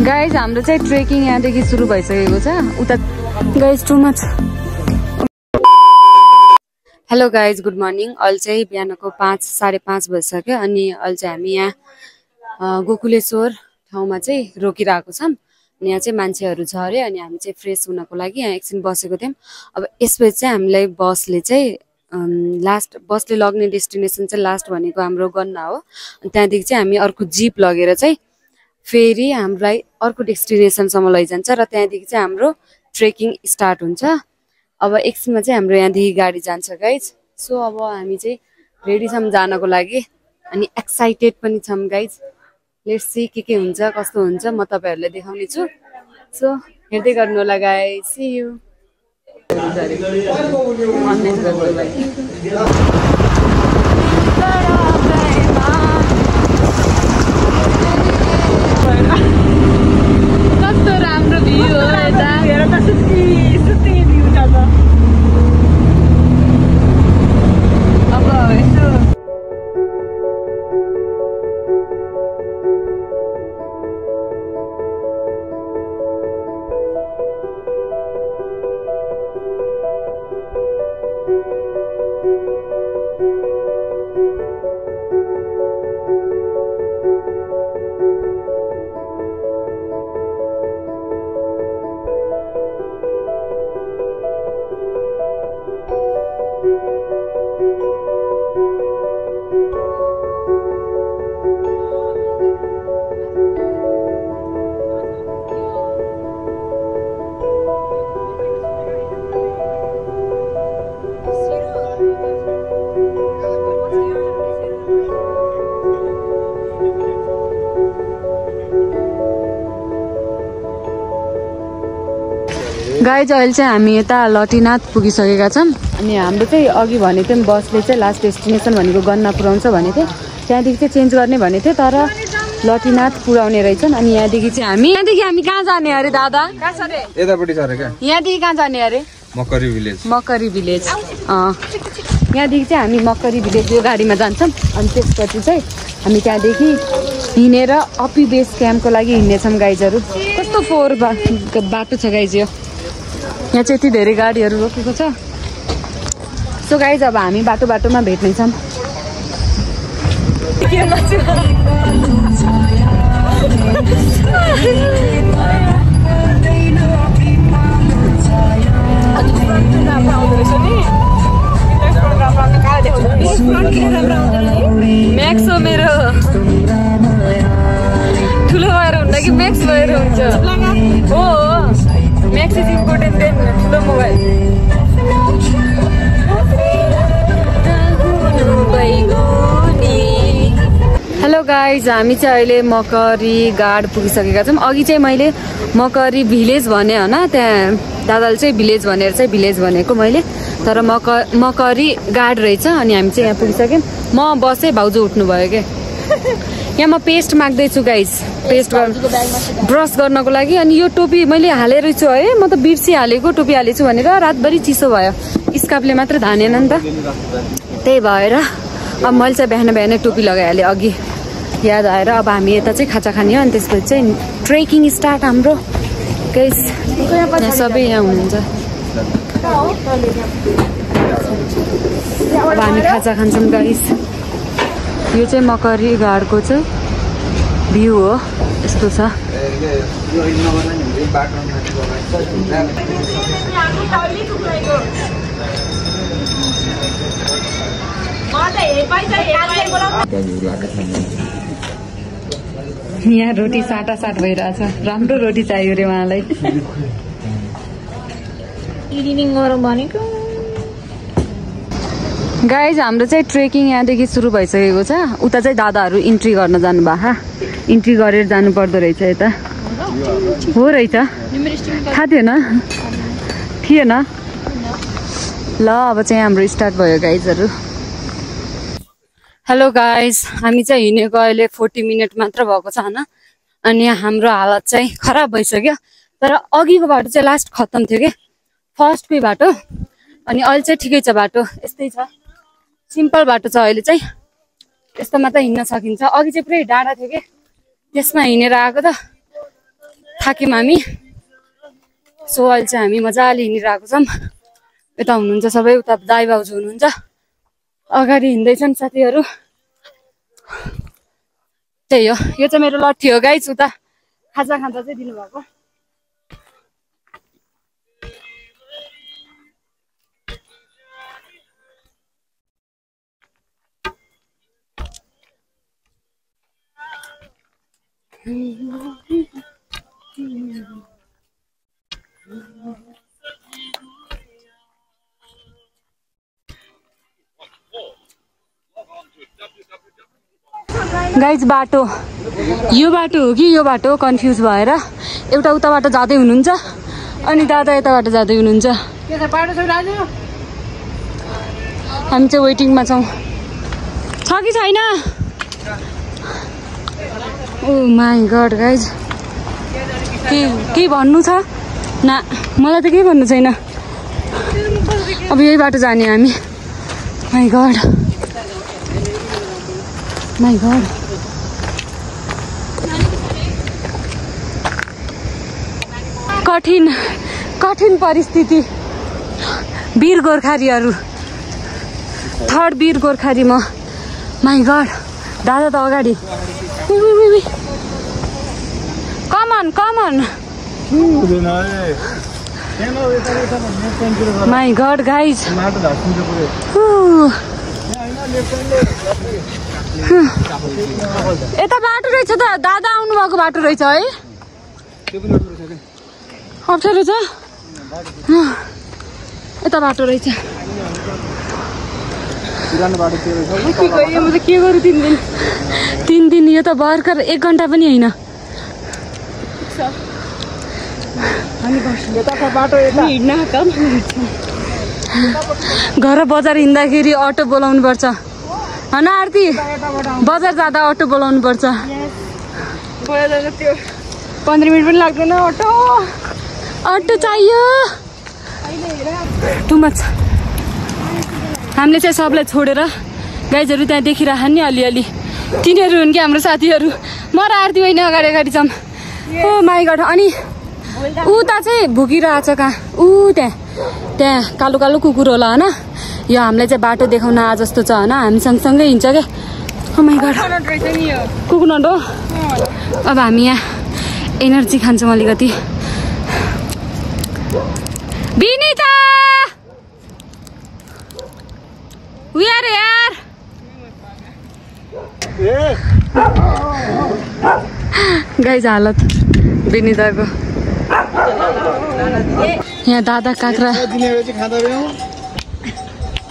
Guys हाम्रो चाहिँ trekking यहाँदेखि सुरु भइसकेको छ उता guys too much. Hello guys good morning. अहिले चाहिँ बिहानको 5 साढे 5 बजिसक्यो अनि अहिले चाहिँ हामी यहाँ गोकुलेश्वर ठाउँमा चाहिँ रोकिरहेको छौँ। यहाँ चाहिँ मान्छेहरू छ अरे अनि हामी चाहिँ फ्रेस हुनको लागि यहाँ एकछिन बसेको थियौँ। अब यसपछि चाहिँ हामीलाई बसले चाहिँ बसले लग्ने डेस्टिनेसन चाहिँ लास्ट भनेको हाम्रो गन्ना हो। त्यहाँदेखि चाहिँ हामी अर्को जिप लगेर चाहिँ फेरि हामीलाई अर्को डेस्टिनेसनसम्म लैजान्छ र त्यहाँदेखि चाहिँ हाम्रो ट्रेकिङ स्टार्ट हुन्छ। अब एकछिनमा चाहिँ हाम्रो यहाँदेखि गाडी जान्छ गाइज। सो अब हामी चाहिँ रेडी छौँ जानको लागि अनि एक्साइटेड पनि छौँ गाइज। लेट्स सी के हुन्छ कस्तो हुन्छ म तपाईँहरूलाई देखाउने छु। सो हेर्दै गर्नु होला गाइज। C you. कस्तो राम्रो भ्यू हो यता। हेर त सुत्ती भ्यू छ त। अब यसो गाइज अहिले चाहिँ हामी यता लटीनाथ पुगिसकेका छौँ अनि हाम्रो चाहिँ अघि भनेको थियौँ बसले चाहिँ लास्ट डेस्टिनेसन भनेको गन्ना पुऱ्याउँछ भनेको थियो। त्यहाँदेखि चाहिँ चेन्ज गर्ने भनेको थियो तर लटीनाथ पुऱ्याउने रहेछन्। अनि यहाँदेखि चाहिँ हामी कहाँ जाने अरे दादा? यतापट्टि छ अरे क्या? यहाँदेखि कहाँ जाने अरे? मकरी भिलेज। यहाँदेखि चाहिँ हामी मकरी भिलेज यो गाडीमा जान्छौँ अनि त्यसपछि चाहिँ हामी त्यहाँदेखि हिँडेर अपी बेस क्याम्पको लागि हिँड्नेछौँ गाइजहरू। कस्तो फोहोर बाटो छ गाइज यो। यहाँ चाहिँ यति धेरै गाडीहरू रोकेको छ। सो गाइज अब हामी बाटोमा भेट्नेछौँ। म्याक्स हो मेरो ठुलो भएर हुन्छ कि म्याक्स भएर हुन्छ? हो म्याक्स इज इम्पोर्टेन्ट देन ठुलो मोबाइल। हेलो गाइज हामी चाहिँ अहिले मकरी गाड पुगिसकेका छौँ। अघि चाहिँ मैले मकरी भिलेज भने होइन, त्यहाँ दादाले चाहिँ भिलेज भनेर चाहिँ भिलेज भनेको मैले, तर मकरी गाड रहेछ। अनि हामी चाहिँ यहाँ पुगिसक्यौँ। म बसेँ भाउजू उठ्नुभयो क्या। यहाँ म पेस्ट माग्दैछु गाइज, पेस्ट ब्रस गर्नको लागि। अनि यो टोपी मैले हालेर छु है, म त बिर्सिहालेको टोपी हालेछु भनेर। रातभरि चिसो भयो, स्कार्फले मात्र धानेन नि त, त्यही भएर अब मैले चाहिँ बिहानै टोपी लगाइहालेँ अघि याद आएर। अब हामी यता चाहिँ खाजा खाने हो अनि त्यसपछि चाहिँ ट्रेकिङ स्टार्ट हाम्रो गाइज। यहाँ सबै यहाँ हुनुहुन्छ। अब हामी खाजा खान्छौँ गाइज। यो चाहिँ मकरी गाडको चाहिँ भ्यू हो, यस्तो छ। यहाँ रोटी साटासाट भइरहेछ। राम्रो रोटी चाहियो रे उहाँलाई। गाइज हाम्रो चाहिँ ट्रेकिङ यहाँदेखि सुरु भइसकेको छ। उता चाहिँ दादाहरू इन्ट्री गर्न जानुभएको, इन्ट्री गरेर जानु पर्दो रहेछ यता। हो रहेछ, थाहा थिएन। ल अब चाहिँ हाम्रो स्टार्ट भयो गाइजहरू। हेलो गाइज हामी चाहिँ हिँडेको अहिले 40 मिनट मात्र भएको छ होइन। अनि हाम्रो हालत चाहिँ खराब भइसक्यो। तर अघिको बाटो चाहिँ लास्ट खत्तम थियो क्या, फर्स्टकै बाटो। अनि अहिले चाहिँ ठिकै छ बाटो, यस्तै छ, सिम्पल बाटो छ अहिले चाहिँ। यस्तोमा त हिँड्न सकिन्छ। अघि चाहिँ पुरै डाँडा थियो कि, त्यसमा हिँडेर आएको त थाक्यौँ हामी। सो अहिले चाहिँ हामी मजाले हिँडिरहेको छौँ। यता हुनुहुन्छ सबै, उता दाइ भाउजू हुनुहुन्छ, अगाडि हिँड्दैछन् साथीहरू। त्यही हो, यो चाहिँ मेरो लट्ठी हो गाइस। उता खाजा खाजा चाहिँ दिनुभएको। गाइज बाटो यो बाटो हो कि यो बाटो कन्फ्युज भएर एउटा उता बाटो जाँदै हुनुहुन्छ अनि दादा यता बाटो जाँदै हुनुहुन्छ। हामी चाहिँ वेटिङमा छौँ। छ कि छैन? ओ माई गड गाइज, के भन्नु छ? ना मलाई त केही भन्नु छैन। अब यही बाटो जाने हामी। My god my god. कठिन परिस्थिति। वीर गोर्खारीहरू, थर्ड वीर गोर्खारी म। माई गड, दादा त अगाडि। Come on come on. My god guys, यता बाटो रहेछ त, दादा आउनु भएको बाटो रहेछ है। अप्ठ्यारो छ, यता बाटो रहेछ। म त के गरौँ? 3 दिन यो त भर्खर 1 घन्टा पनि होइन। घर बजार हिँड्दाखेरि अटो बोलाउनु पर्छ होइन आरती? बजार जाँदा अटो बोलाउनु पर्छ। 15 मिनट पनि लाग्दैन। अटो चाहियो। Too much. हामीले चाहिँ सबलाई छोडेर गाइजहरू त्यहाँ देखिरहन् नि अलिअलि, तिनीहरू हुन् कि हाम्रो साथीहरू। म र आरती होइन अगाडि अगाडि छौँ। ओ माई गड। अनि उता चाहिँ भुकिरहेछ कहाँ? त्यहाँ कालो कालो कुकुर होला होइन। यो हामीलाई चाहिँ बाटो देखाउन आ जस्तो छ होइन। हामी सँगसँगै हिँड्छ क्या। ओ माई गड, कुकुरनट हो। अब हामी यहाँ एनर्जी खान्छौँ अलिकति। Vinita we are here. Guys हालत विनिताको। यहाँ दादा काँक्रा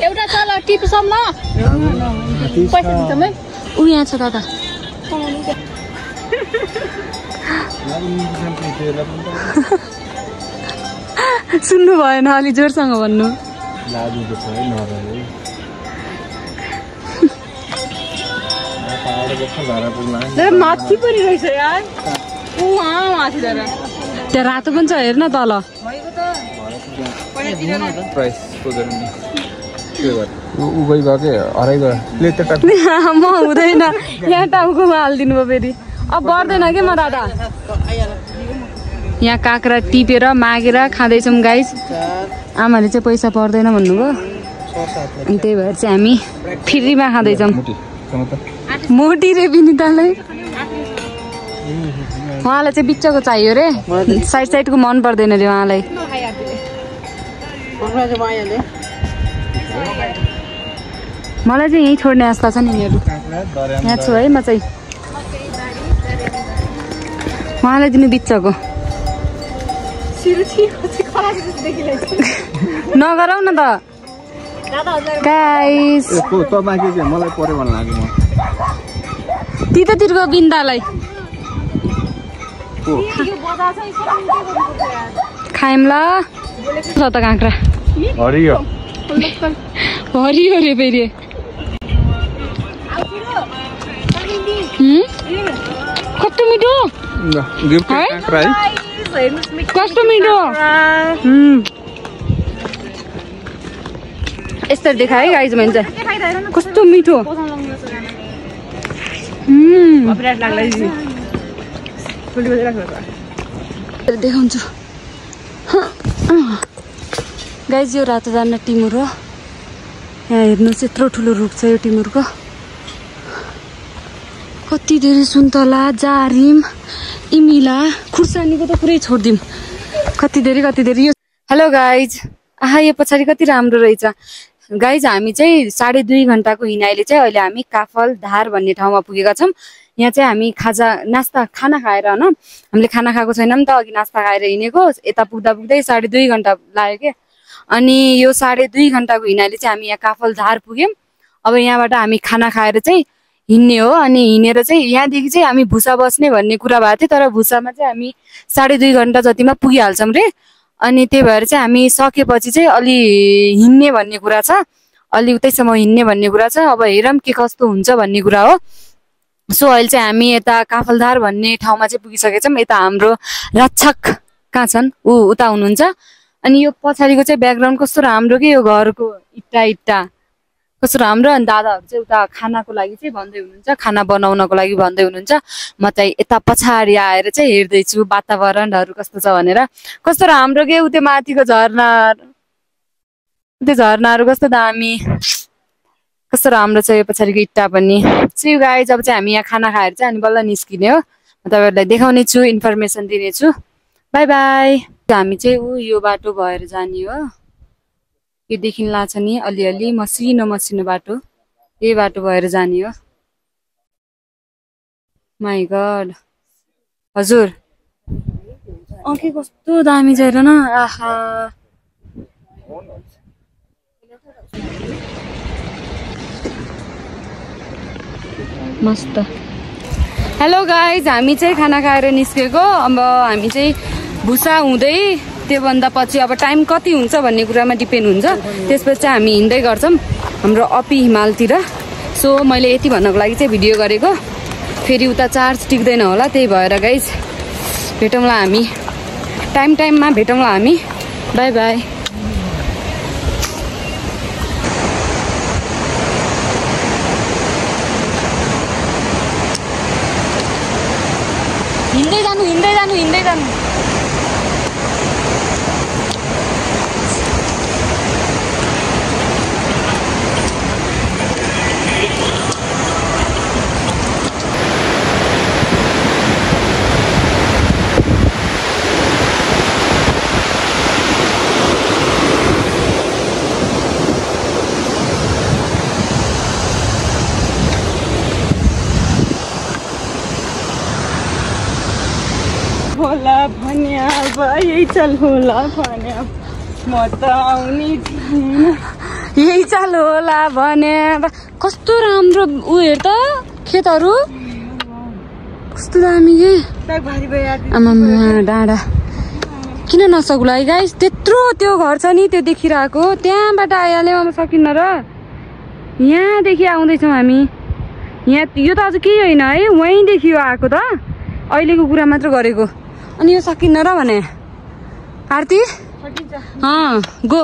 एउटा चल टिपसम्म पैसा दिन्छौँ है। ऊ यहाँ छ दादा। सुन्नु भएन, अलि जोरसँग भन्नु। माथि पनि रहेछ यार। त्यहाँ रातो पनि छ, हेर्न तल। म हुँदैन, यहाँ टाउकोमा हालिदिनु भयो फेरि। अब बढ्दैन कि म दादा। यहाँ काँक्रा टिपेर मागेर खाँदैछौँ गाइस। आमाले चाहिँ पैसा पर्दैन भन्नुभयो, अनि त्यही भएर चाहिँ हामी फ्रीमा खाँदैछौँ। मोटी रे विनितालाई। उहाँलाई चाहिँ बिचको चाहियो रे, साइडको मन पर्दैन रे उहाँलाई। मलाई चाहिँ यहीँ छोड्ने आस्था छ नि। यहाँ छु है म चाहिँ। उहाँलाई दिनु बिचको। नगराउ न त गाइस। तितोतिरको बिन्दालाई खाइम ल। छ त काँक्रा हरियो रे फेरि। कस्तो मिठो, कस्तो मिठो। यस्तो देखाए है गाइज मैले चाहिँ। कस्तो मिठो। देखाउँछु गाइज यो रातो जान्न टिमुर हो यहाँ हेर्नुहोस् यत्रो ठुलो रुख छ यो टिमुरको कति धेरै सुन्तला जारिम इमिला खुर्सानीको त पुरै छोडिदिउँ कति धेरै यो हेलो गाइज आहा यो पछाडि कति राम्रो रहेछ गाइज हामी चाहिँ 2.5 घण्टाको हिँडाइले चाहिँ अहिले हामी काफल धार भन्ने ठाउँमा पुगेका छौँ यहाँ चाहिँ हामी खाना खाएर होइन हामीले खाना खाएको छैनौँ नि त अघि नास्ता खाएर हिँडेको यता पुग्दा पुग्दै 2.5 घण्टा लाग्यो क्या अनि यो 2.5 घण्टाको हिँडाइले चाहिँ हामी यहाँ काफल धार पुग्यौँ अब यहाँबाट हामी खाना खाएर चाहिँ हिँड्ने हो अनि हिँडेर चाहिँ यहाँदेखि चाहिँ हामी भुसा बस्ने भन्ने कुरा भएको थियो तर भुसामा चाहिँ हामी 2.5 घण्टा जतिमा पुगिहाल्छौँ रे अनि त्यही भएर चाहिँ हामी सकेपछि चाहिँ अलि हिँड्ने भन्ने कुरा छ अलि उतैसम्म हिँड्ने भन्ने कुरा छ अब हेरौँ के कस्तो हुन्छ भन्ने कुरा हो सो अहिले चाहिँ हामी यता काफलधार भन्ने ठाउँमा चाहिँ पुगिसकेका छौँ यता हाम्रो रक्षक कहाँ छन् उता हुनुहुन्छ अनि यो पछाडिको चाहिँ ब्याकग्राउन्ड कस्तो राम्रो के यो घरको इट्टा कस्तो राम्रो अनि दादाहरू चाहिँ उता खानाको लागि चाहिँ भन्दै हुनुहुन्छ खाना बनाउनको लागि भन्दै हुनुहुन्छ म चाहिँ यता पछाडि आएर चाहिँ हेर्दैछु वातावरणहरू कस्तो छ भनेर कस्तो राम्रो के उतै माथिको झरनाहरू कस्तो दामी कस्तो राम्रो छ यो पछाडिको इट्टा पनि सी गाइज अब चाहिँ हामी यहाँ खाना खाएर चाहिँ अनि बल्ल निस्किने हो म तपाईँहरूलाई देखाउने छु इन्फर्मेसन दिनेछु बाई बाई हामी चाहिँ यो बाटो भएर जाने हो यो देखिन लाग्छ नि अलिअलि मसिनो बाटो यही बाटो भएर जाने हो माई गड हजुर के कस्तो दामी छ हेर न आहा मस्त हेलो गाइज हामी चाहिँ खाना खाएर निस्केको अब हामी चाहिँ भुसा हुँदै त्योभन्दा पछि अब टाइम कति हुन्छ भन्ने कुरामा डिपेन्ड हुन्छ त्यसपछि हामी हिँड्दै गर्छौँ हाम्रो अपी हिमालतिर सो मैले यति भन्नको लागि चाहिँ भिडियो गरेको फेरि उता चार्ज टिक्दैन होला त्यही भएर गाइज भेटौँला हामी टाइममा भेटौँला हामी बाई बाई हिँड्दै जानु होला भने अब यही चल होला भने म त आउने थिइनँ यही चल होला भने कस्तो राम्रो उ हेर त खेतहरू कस्तो दामी के आमा डाँडा किन नसक्ला है गाइस त्यत्रो त्यो घर छ नि त्यो देखिरहेको त्यहाँबाट आइहाल्यो अब सकिन्न र यहाँदेखि आउँदैछौँ हामी यहाँ यो त अझ केही होइन है वहीँदेखि आएको त अहिलेको कुरा मात्र गरेको अनि यो सकिन्न र भने आरती गो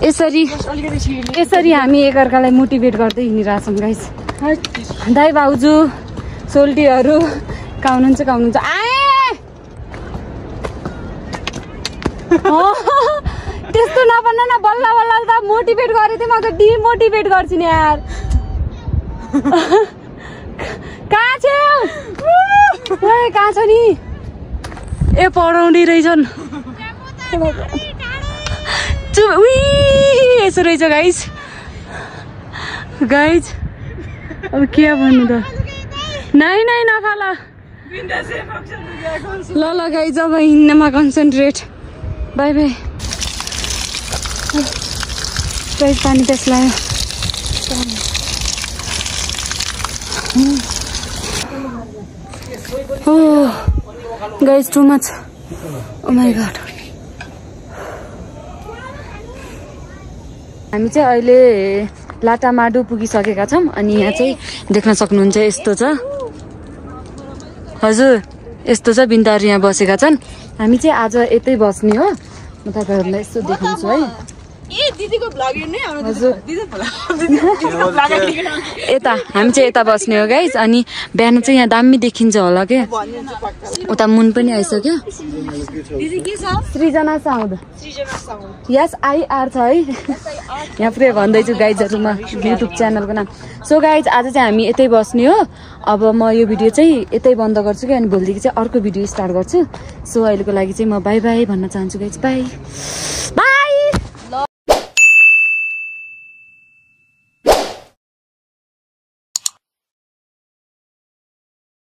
यसरी हामी एकअर्कालाई मोटिभेट गर्दै हिँडिरहेछौँ गाइस दाइ भाउजू सोल्टीहरू कहाँ हुनुहुन्छ आए त्यस्तो नभन्न न बल्ल त मोटिभेट गरे थिएँ म त डिमोटिभेट गर्छु नि यार कहाँ छ नि ए पढाउँदै रहेछन् यसो रहेछ गाइज अब के भन्नु त नाइ नफाल ल गाइज अब हिँड्नमा कन्सन्ट्रेट बाई बाई पानी त्यस लाग्यो Guys, too much. Oh my god. हामी चाहिँ अहिले लाटामाडु पुगिसकेका छौँ अनि यहाँ चाहिँ देख्न सक्नुहुन्छ यस्तो छ हजुर यस्तो छ बिन्दाहरू यहाँ बसेका छन् हामी चाहिँ आज यतै बस्ने हो म तपाईहरुलाई यसो देखाउँछु है यता हामी चाहिँ यता बस्ने हो गाइज अनि बिहान चाहिँ यहाँ दामी देखिन्छ होला क्या उता मुन पनि आइसक्यो सृजना साउद यस आइआर छ है यहाँ पुरै भन्दैछु गाइजहरूमा युट्युब च्यानलको नाम सो गाइज आज चाहिँ हामी यतै बस्ने हो अब म यो भिडियो चाहिँ यतै बन्द गर्छु कि अनि भोलिदेखि चाहिँ अर्को भिडियो स्टार्ट गर्छु सो अहिलेको लागि चाहिँ म बाई बाई भन्न चाहन्छु गाइज बाई